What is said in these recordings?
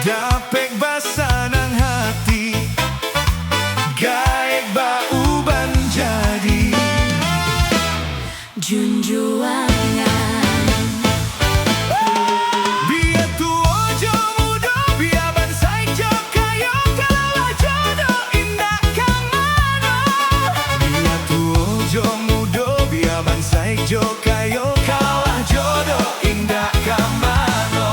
Dapek basa nang hati, gaek bauban jadi junjuangan. Biar tuo jo mudo, biar bansai jo kayo, kalau jodoh indah kamano. Biar tuo jo mudo, biar bansai jo kayo, kalau jodoh indah kamano.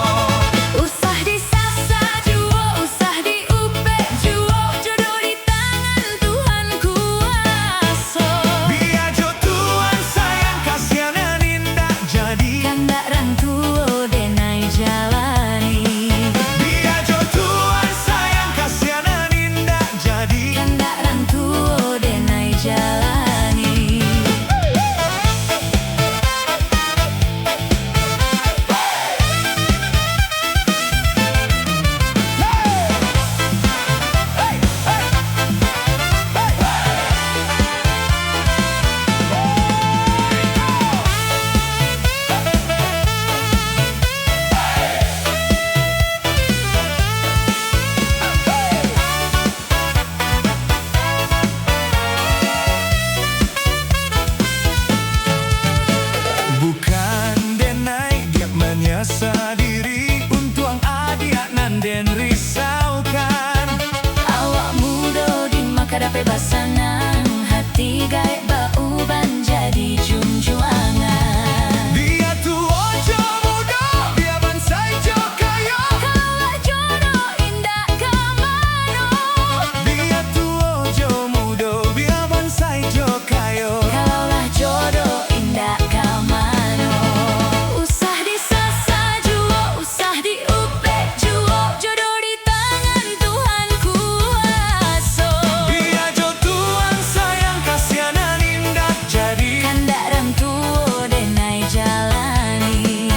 Usah disasa juo, usah diupe juo, jodoh di tangan Tuhan kuasa. Biar jo Tuhan sayang kasihanan indah jadi, Kanda rang tuo denai jalani. biar jo Tuhan sayang kasihanan indah jadi. Kanda rang tuo denai jalani. Bukan denai dia menyasa diri, untuang adia nan den risaukan. Awak muda di maka dapat basanang hati gaek bauban jadi junjuangan. Dia tuo jo mudo, dia bansai jo kayo. Kalau jodoh indah kamano. Dia tuo jo mudo, dia bansai jo kayo. Kalaulah jodoh indah kamano. Usah disasa juo, usah diupe juo, jodoh di tangan Tuhan kuasa. Dia jo Tuhan sayang kasihanan indah jadi, Kanda rang tuo denai jalani.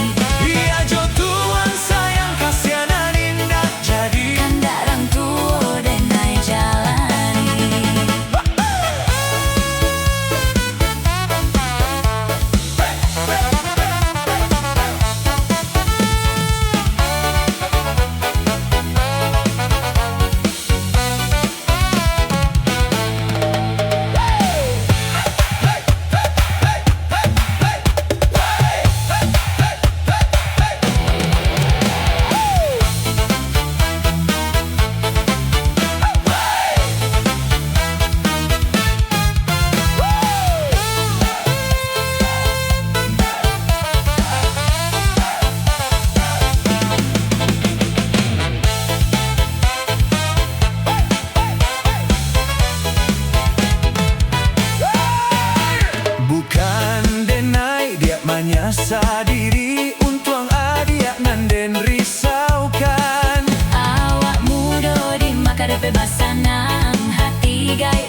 dia jo Tuhan sayang kasihanan indah jadi. Kanda rang tuo denai jalani. Bukan denai dia menyasa diri, untuang adia nan den risaukan. Awak muda di maka dapat basanang hati gaek